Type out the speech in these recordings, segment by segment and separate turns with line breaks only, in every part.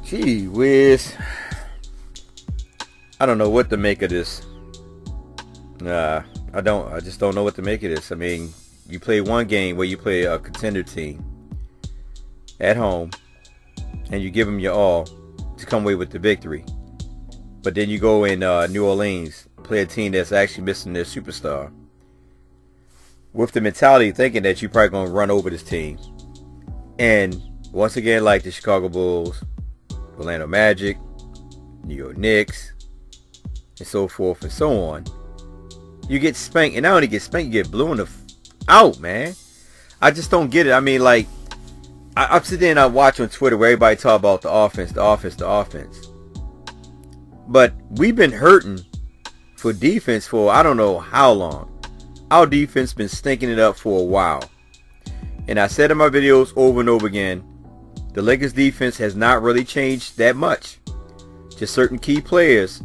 Gee whiz. I don't know what to make of this. I just don't know what to make of this. I mean, you play one game where you play a contender team at home, and you give them your all to come away with the victory. But then you go in New Orleans, play a team that's actually missing their superstar, with the mentality thinking that you're probably going to run over this team. And once again, like the Chicago Bulls, Orlando Magic, New York Knicks, and so forth and so on, you get spanked. And not only get spanked, you get blown out, man. I just don't get it. I mean, like, I'm sitting there and I watch on Twitter where everybody talk about the offense. But we've been hurting for defense for I don't know how long. Our defense been stinking it up for a while. And I said in my videos over and over again, the Lakers defense has not really changed that much. Just certain key players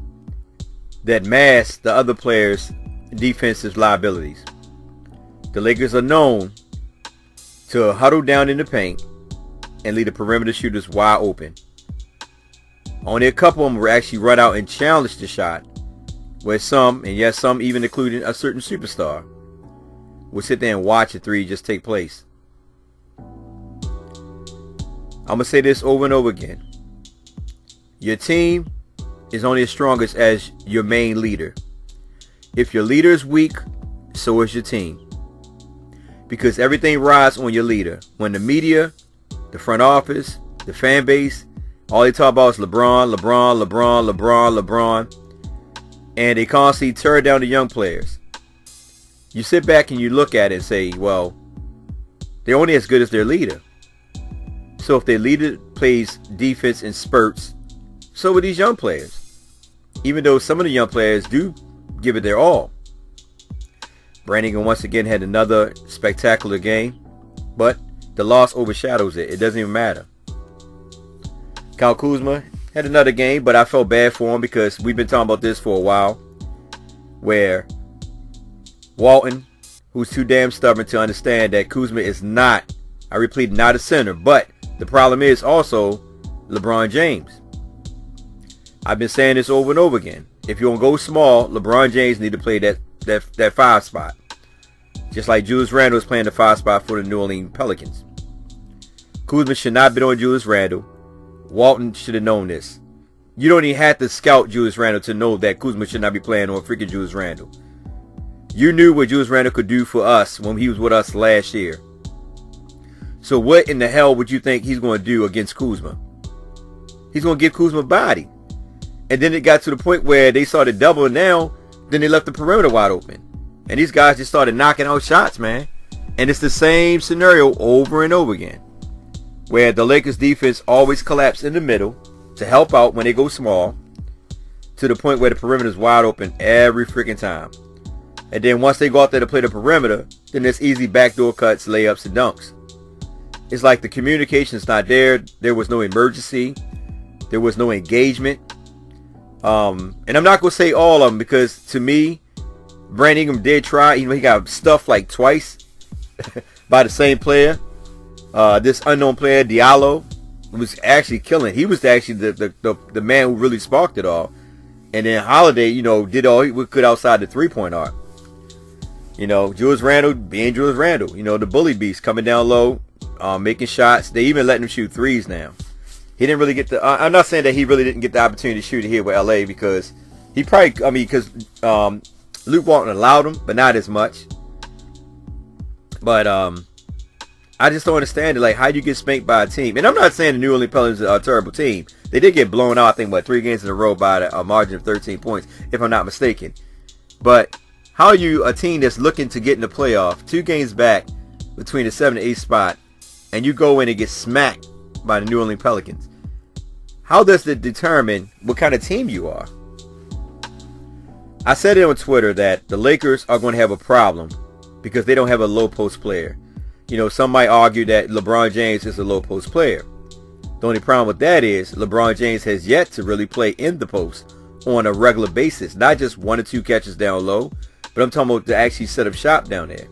that mask the other players' defensive liabilities. The Lakers are known to huddle down in the paint and leave the perimeter shooters wide open. Only a couple of them will actually run out and challenge the shot, where some, and yes, some even including a certain superstar, will sit there and watch a three just take place. I'm going to say this over and over again. Your team is only as strong as your main leader. If your leader is weak, so is your team. Because everything rides on your leader. When the media, the front office, the fan base, all they talk about is LeBron, and they constantly tear down the young players. You sit back and you look at it and say, well, they're only as good as their leader. So if their leader plays defense in spurts, so are these young players. Even though some of the young players do give it their all. Brannigan once again had another spectacular game, but the loss overshadows it. It doesn't even matter. Kyle Kuzma had another game, but I felt bad for him because we've been talking about this for a while, where Walton, who's too damn stubborn to understand that Kuzma is not, I repeat, not a center, but the problem is also LeBron James. I've been saying this over and over again. If you're going to go small, LeBron James need to play that 5 spot. Just like Julius Randle is playing the 5 spot for the New Orleans Pelicans. Kuzma should not have been on Julius Randle. Walton should have known this. You don't even have to scout Julius Randle to know that Kuzma should not be playing on freaking Julius Randle. You knew what Julius Randle could do for us when he was with us last year. So what in the hell would you think he's going to do against Kuzma? He's going to give Kuzma body. And then it got to the point where they started doubling now. Then they left the perimeter wide open. And these guys just started knocking out shots, man. And it's the same scenario over and over again, where the Lakers defense always collapse in the middle to help out when they go small, to the point where the perimeter is wide open every freaking time. And then once they go out there to play the perimeter, then there's easy backdoor cuts, layups, and dunks. It's like the communication's not there. There was no emergency. There was no engagement. And I'm not going to say all of them, because to me, Brandon Ingram did try. He got stuffed like twice by the same player. This unknown player, Diallo, was actually killing. He was actually the man who really sparked it all. And then Holiday, did all he could outside the three-point arc. Julius Randle being Julius Randle. The bully beast coming down low, making shots. They even letting him shoot threes now. He didn't really get I'm not saying that he really didn't get the opportunity to shoot it here with LA, because he probably, because Luke Walton allowed him, but not as much. But I just don't understand it. Like, how do you get spanked by a team? And I'm not saying the New Orleans Pelicans are a terrible team. They did get blown out, I think, 3 games in a row by a margin of 13 points, if I'm not mistaken. But how are you a team that's looking to get in the playoff, 2 games back between the 7 and 8 spot, and you go in and get smacked by the New Orleans Pelicans? How does it determine what kind of team you are? I said it on Twitter that the Lakers are going to have a problem because they don't have a low post player. Some might argue that LeBron James is a low post player. The only problem with that is LeBron James has yet to really play in the post on a regular basis. Not just 1 or 2 catches down low, but I'm talking about to actually set up shop down there.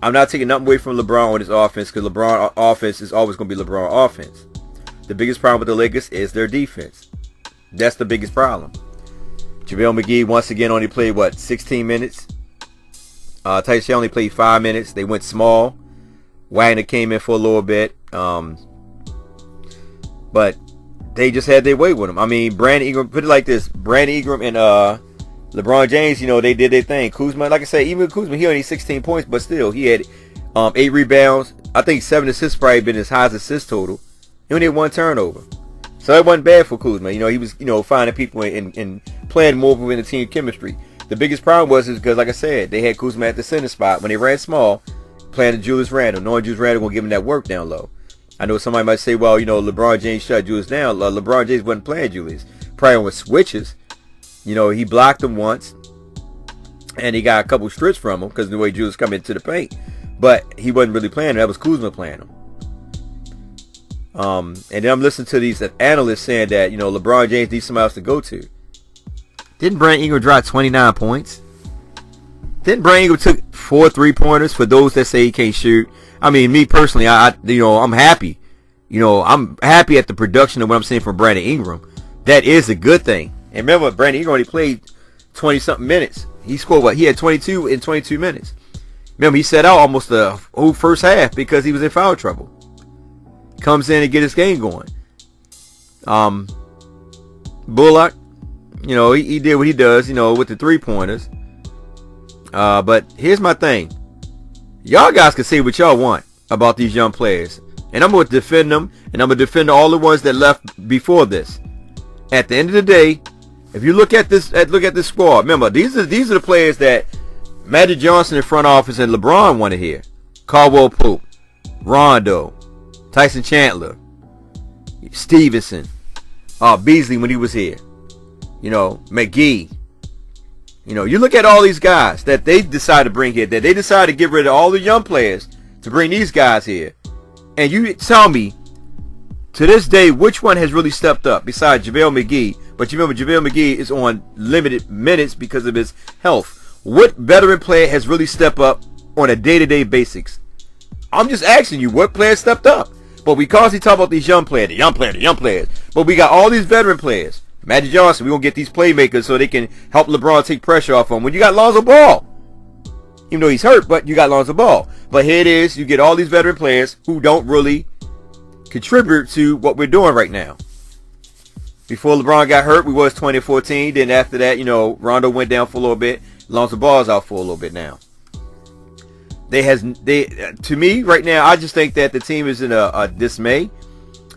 I'm not taking nothing away from LeBron on his offense, because LeBron offense is always going to be LeBron offense. the biggest problem with the Lakers is their defense. That's the biggest problem. JaVale McGee once again only played 16 minutes. Tyson Chandler only played 5 minutes. They went small. Wagner came in for a little bit. But they just had their way with him. I mean, Brandon Ingram, put it like this. Brandon Ingram and LeBron James, they did their thing. Kuzma, like I said, even with Kuzma, he only 16 points, but still, he had 8 rebounds. I think 7 assists probably been his highest assist total. He only had 1 turnover. So it wasn't bad for Kuzma. He was, finding people and playing more within the team chemistry. The biggest problem was because, like I said, they had Kuzma at the center spot. When they ran small, playing to Julius Randle, knowing Julius Randle going to give him that work down low. I know somebody might say, well, LeBron James shut Julius down. LeBron James wasn't playing Julius. Probably with switches. He blocked him once. And he got a couple strips from him because of the way Julius come into the paint. But he wasn't really playing him. That was Kuzma playing him. And then I'm listening to these analysts saying that, LeBron James needs somebody else to go to. Didn't Brandon Ingram drop 29 points? Didn't Brandon Ingram took 4 3-pointers for those that say he can't shoot? I mean, me personally, I'm happy. I'm happy at the production of what I'm seeing from Brandon Ingram. That is a good thing. And remember, Brandon Ingram only played 20-something minutes. He scored He had 22 in 22 minutes. Remember, he set out almost the whole first half because he was in foul trouble. Comes in and get his game going. Bullock, he did what he does, with the 3-pointers. But here's my thing. Y'all guys can say what y'all want about these young players. And I'm going to defend them. And I'm going to defend all the ones that left before this. At the end of the day, if you look at this squad, remember, these are the players that Magic Johnson in front office and LeBron want to hear. Caldwell Pope, Rondo, Tyson Chandler, Stevenson, Beasley when he was here. McGee. You look at all these guys that they decided to bring here, that they decided to get rid of all the young players to bring these guys here. And you tell me, to this day, which one has really stepped up besides JaVale McGee? But you remember, JaVale McGee is on limited minutes because of his health. What veteran player has really stepped up on a day-to-day basis? I'm just asking you, what player stepped up? But because he talk about these young players, the young players. But we got all these veteran players. Magic Johnson, we're going to get these playmakers so they can help LeBron take pressure off him. When you got Lonzo Ball, even though he's hurt, but you got Lonzo Ball. But here it is, you get all these veteran players who don't really contribute to what we're doing right now. Before LeBron got hurt, we was 2014. Then after that, Rondo went down for a little bit. Lonzo Ball's out for a little bit now. To me, right now, I just think that the team is in a dismay.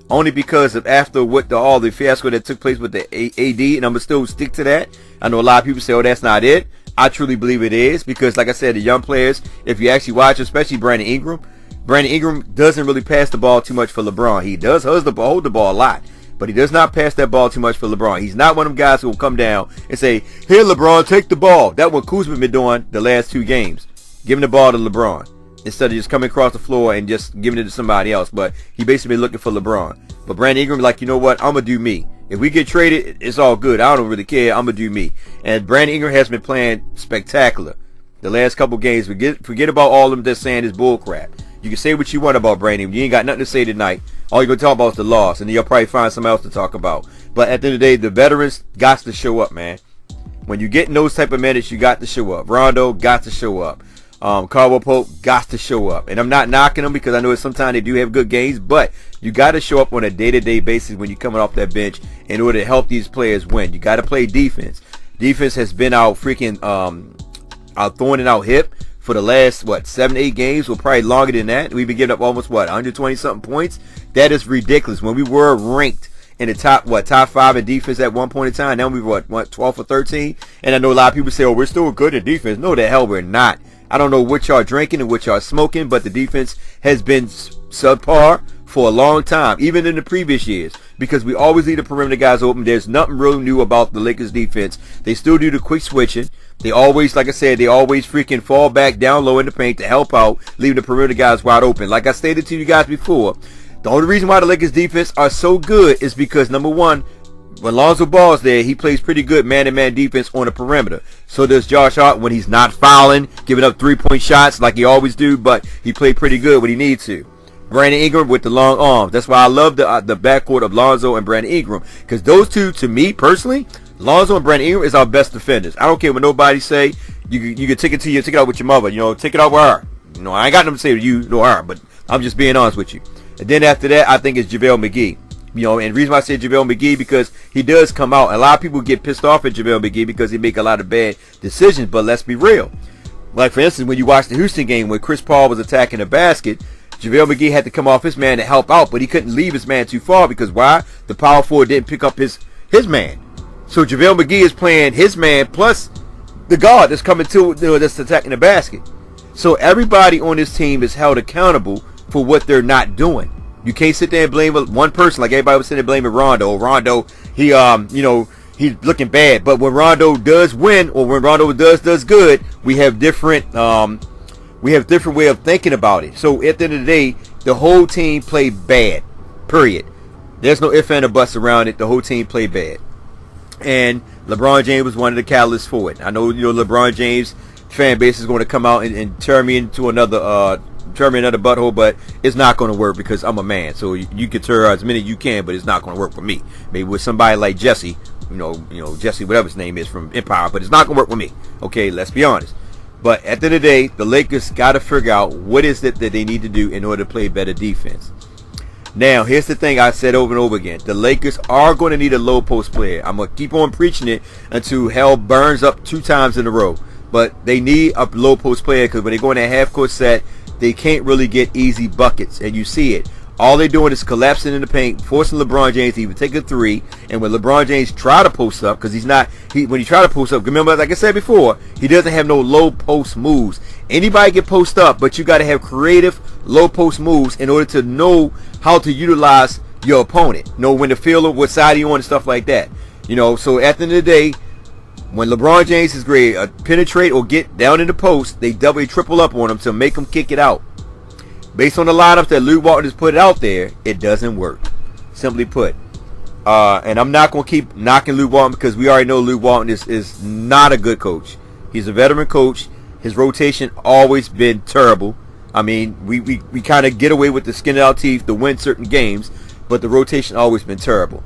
Only because of after what all the fiasco that took place with the AD, and I'm going to still stick to that. I know a lot of people say, that's not it. I truly believe it is because, like I said, the young players, if you actually watch, especially Brandon Ingram doesn't really pass the ball too much for LeBron. He does hold the ball a lot, but he does not pass that ball too much for LeBron. He's not one of them guys who will come down and say, here, LeBron, take the ball. That's what Kuzma been doing the last 2 games, giving the ball to LeBron, instead of just coming across the floor and just giving it to somebody else. But he basically been looking for LeBron. But Brandon Ingram, like, you know what? I'm going to do me. If we get traded, it's all good. I don't really care. I'm going to do me. And Brandon Ingram has been playing spectacular the last couple games. Forget about all of them that's saying it's bull crap. You can say what you want about Brandon Ingram. You ain't got nothing to say tonight. All you're going to talk about is the loss. And then you'll probably find something else to talk about. But at the end of the day, the veterans got to show up, man. When you get in those type of minutes, you got to show up. Rondo got to show up. Caldwell Pope got to show up. And I'm not knocking them because I know that sometimes they do have good games, but you got to show up on a day-to-day basis when you're coming off that bench in order to help these players win. You got to play defense. Defense has been our freaking our thorn in our hip for the last, 7-8 games, or probably longer than that. We've been giving up almost, 120-something points. That is ridiculous. When we were ranked in the top 5 in defense at one point in time, now we were, 12 or 13? And I know a lot of people say, we're still good in defense. No, the hell we're not. I don't know what y'all drinking and what y'all smoking, but the defense has been subpar for a long time, even in the previous years, because we always leave the perimeter guys open. There's nothing really new about the Lakers defense. They still do the quick switching. They always, like I said, they always freaking fall back down low in the paint to help out, leaving the perimeter guys wide open. Like I stated to you guys before, the only reason why the Lakers defense are so good is because, number one, when Lonzo Ball's there, he plays pretty good man-to-man defense on the perimeter. So does Josh Hart when he's not fouling, giving up 3-point shots like he always do, but he played pretty good when he needs to. Brandon Ingram with the long arms. That's why I love the backcourt of Lonzo and Brandon Ingram, because those two, to me personally, Lonzo and Brandon Ingram is our best defenders. I don't care what nobody say. You can take it out with your mother. Take it out with her. I ain't got nothing to say to you nor her, but I'm just being honest with you. And then after that, I think it's JaVale McGee. And the reason why I say JaVale McGee, because he does come out. A lot of people get pissed off at JaVale McGee because he make a lot of bad decisions. But let's be real. Like, for instance, when you watch the Houston game when Chris Paul was attacking the basket, JaVale McGee had to come off his man to help out, but he couldn't leave his man too far because why? The power forward didn't pick up his man. So JaVale McGee is playing his man plus the guard that's coming to that's attacking the basket. So everybody on this team is held accountable for what they're not doing. You can't sit there and blame one person like everybody was sitting there blaming Rondo. Rondo, he's looking bad. But when Rondo does win or when Rondo does good, we have different way of thinking about it. So at the end of the day, the whole team played bad. Period. There's no ifs and buts around it. The whole team played bad. And LeBron James was one of the catalysts for it. I know LeBron James fan base is going to come out and turn me another butthole, but it's not going to work because I'm a man. So you can turn as many as you can, but it's not going to work for me. Maybe with somebody like Jesse, Jesse, whatever his name is from Empire, but it's not going to work with me. Okay, let's be honest. But at the end of the day, the Lakers got to figure out what is it that they need to do in order to play better defense. Now, here's the thing I said over and over again. The Lakers are going to need a low post player. I'm going to keep on preaching it until hell burns up 2 times in a row. But they need a low post player because when they go in that half court set, they can't really get easy buckets. And you see it. All they're doing is collapsing in the paint, forcing LeBron James to even take a 3. And when LeBron James try to post up, because when he try to post up, remember, like I said before, he doesn't have no low post moves. Anybody can post up, but you got to have creative low post moves in order to know how to utilize your opponent. Know when to field him, what side you on, and stuff like that. So at the end of the day, when LeBron James is great, penetrate or get down in the post, they double, triple up on him to make him kick it out. Based on the lineups that Luke Walton has put out there, it doesn't work. Simply put. And I'm not going to keep knocking Luke Walton because we already know Luke Walton is not a good coach. He's a veteran coach. His rotation always been terrible. I mean, we kind of get away with the skin of our teeth to win certain games, but the rotation always been terrible.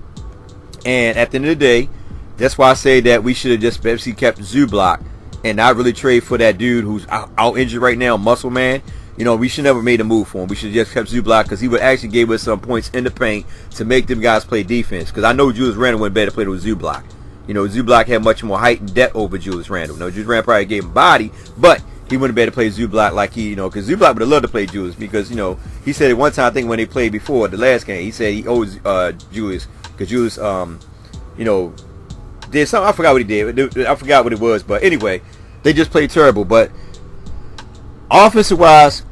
And at the end of the day, that's why I say that we should have just basically kept Zubac and not really trade for that dude who's out injured right now, Muscle Man. We should never made a move for him. We should have just kept Zubac because he would actually give us some points in the paint to make them guys play defense. Because I know Julius Randle went better played with Zubac. Zubac had much more height and depth over Julius Randle. Julius Randle probably gave him body, but he wouldn't be able to play Zubac like because Zubac would have loved to play Julius because, he said at one time, I think when they played before the last game, he said he owes Julius because Julius, did something. I forgot what he did. I forgot what it was, but anyway, they just played terrible. But offensive wise,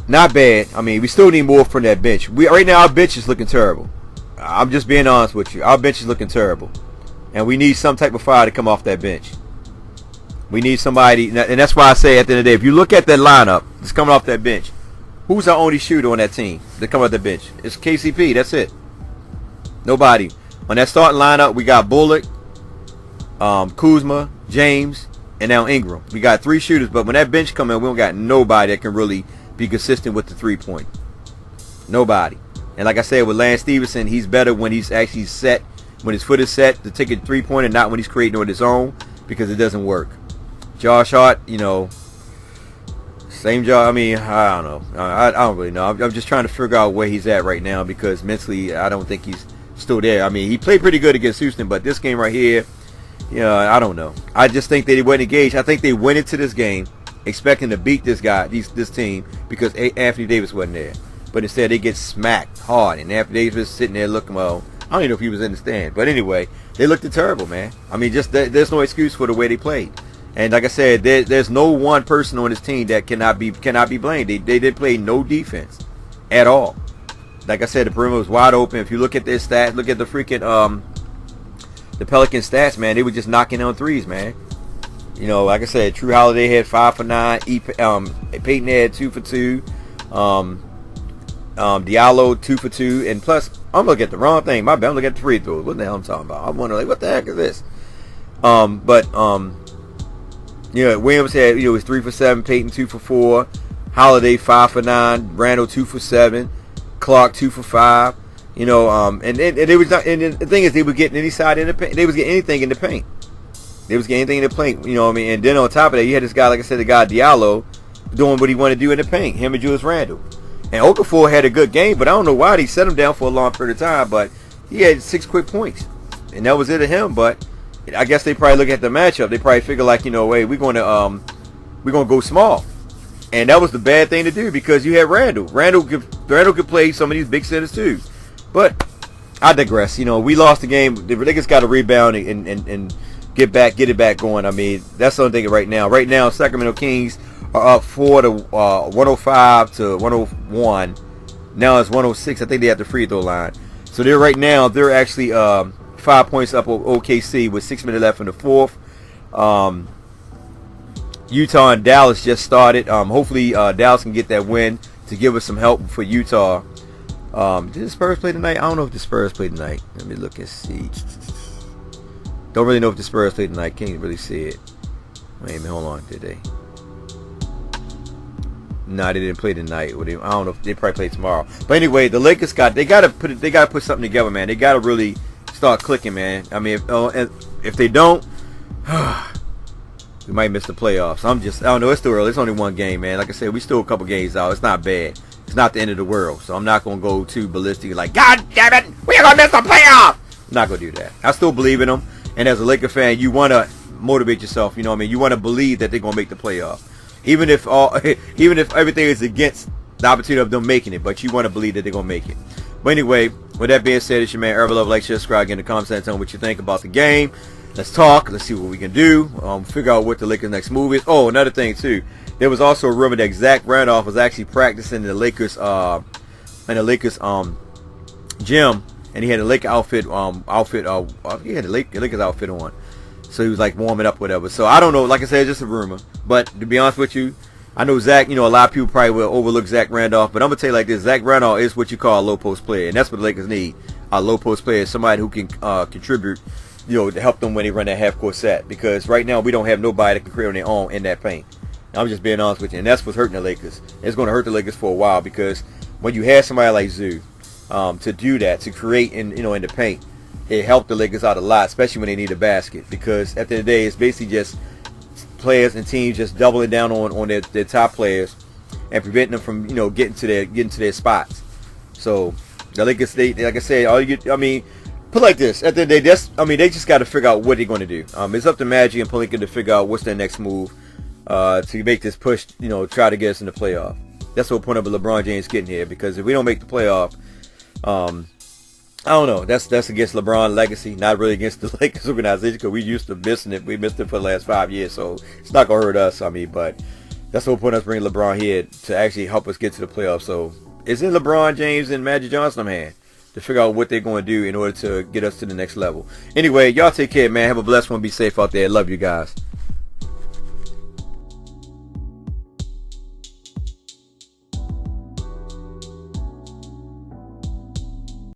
not bad. I mean, we still need more from that bench. Right now, our bench is looking terrible. I'm just being honest with you. Our bench is looking terrible. And we need some type of fire to come off that bench. We need somebody, and that's why I say at the end of the day, if you look at that lineup that's coming off that bench, who's our only shooter on that team that come off the bench? It's KCP. That's it. Nobody. On that starting lineup, we got Bullock, Kuzma, James, and now Ingram. We got 3 shooters, but when that bench come in, we don't got nobody that can really be consistent with the 3-point. Nobody. And like I said, with Lance Stevenson, he's better when he's actually set, when his foot is set to take a 3-point and not when he's creating on his own because it doesn't work. Josh Hart, same job. I mean, I don't know. I don't really know. I'm just trying to figure out where he's at right now because mentally, I don't think he's still there. I mean, he played pretty good against Houston, but this game right here, I don't know. I just think that he wasn't engaged. I think they went into this game expecting to beat this team because Anthony Davis wasn't there. But instead, they get smacked hard, and Anthony Davis sitting there looking, well, I don't even know if he was in the stand. But anyway, they looked terrible, man. I mean, just there's no excuse for the way they played. And like I said, there's no one person on this team that cannot be blamed. They didn't play no defense at all. Like I said, the perimeter was wide open. If you look at their stats, look at the freaking the Pelicans stats, man. They were just knocking down threes, man. Like I said, True Holiday had 5 for 9. Peyton had 2 for 2. Diallo 2 for 2. And plus, I'm looking at the wrong thing. My bad. I'm looking at the free throws. What the hell I'm talking about? I'm wondering, what the heck is this? Williams had, was 3 for 7. Peyton 2 for 4. Holiday 5 for 9, Randall 2 for 7, Clark 2 for 5. You know, and they was not. And the thing is, they were getting any side in the paint. They was getting anything in the paint. They was getting anything in the paint. You know what I mean? And then on top of that, you had this guy, like I said, the guy Diallo, doing what he wanted to do in the paint. Him and Julius Randle. And Okafor had a good game, but I don't know why they set him down for a long period of time. But he had 6 quick points, and that was it of him. But I guess they probably look at the matchup. They probably figure like, you know, hey, we're gonna go small, and that was the bad thing to do because you had Randle. Randle could play some of these big centers too. But I digress. You know, we lost the game. The Lakers got to rebound and get it back going. I mean, that's the only thing right now. Right now, Sacramento Kings are up 105 to 101. Now it's 106. I think they have the free throw line. So they're actually 5 points up on OKC with 6 minutes left in the fourth. Utah and Dallas just started. Hopefully Dallas can get that win to give us some help for Utah. Did the Spurs play tonight? I don't know if the Spurs played tonight. Let me look and see. Don't really know if the Spurs played tonight. Can't really see it. Wait a minute, hold on. Did they? No, they didn't play tonight. I don't know if they probably play tomorrow. But anyway, the Lakers they gotta put something together, man. They gotta really start clicking, man. I mean, if they don't, we might miss the playoffs. I don't know. It's still early. It's only one game, man. Like I said, we still a couple games out. It's not bad. It's not the end of the world. So I'm not gonna go too ballistic. Like, God damn it, we're gonna miss the playoff. I'm not gonna do that. I still believe in them. And as a Laker fan, you wanna motivate yourself. You know what I mean? You wanna believe that they're gonna make the playoff. Even if everything is against the opportunity of them making it, but you want to believe that they're gonna make it. But anyway, with that being said, it's your man Ever Love. Like, share, subscribe, get in the comments, and tell me what you think about the game. Let's talk. Let's see what we can do. Figure out what the Lakers' next move is. Oh, another thing too. There was also a rumor that Zach Randolph was actually practicing in the Lakers gym, and he had a Laker outfit. He had the Lakers outfit on. So he was like warming up, whatever. So I don't know. Like I said, it's just a rumor. But to be honest with you, I know Zach. You know, a lot of people probably will overlook Zach Randolph. But I'm gonna tell you like this: Zach Randolph is what you call a low post player, and that's what the Lakers need. A low post player, somebody who can contribute. You know, to help them when they run that half court set. Because right now we don't have nobody that can create on their own in that paint. I'm just being honest with you, and that's what's hurting the Lakers. It's going to hurt the Lakers for a while because when you have somebody like Zoo to do that, to create in the paint. It helped the Lakers out a lot, especially when they need a basket. Because at the end of the day, it's basically just players and teams just doubling down on their top players and preventing them from getting to their spots. So the Lakers, like I said, put it like this: at the end of the day, they just got to figure out what they're going to do. It's up to Magic and Pelicans to figure out what's their next move to make this push. Try to get us in the playoff. That's the whole point of LeBron James getting here. Because if we don't make the playoff, I don't know. That's against LeBron's legacy, not really against the Lakers organization, because we used to missing it. We missed it for the last 5 years, so it's not gonna hurt us. But that's the whole point of us bringing LeBron here to actually help us get to the playoffs. So it's in LeBron James and Magic Johnson's hand to figure out what they're going to do in order to get us to the next level. Anyway, y'all take care, man. Have a blessed one. Be safe out there. Love you guys.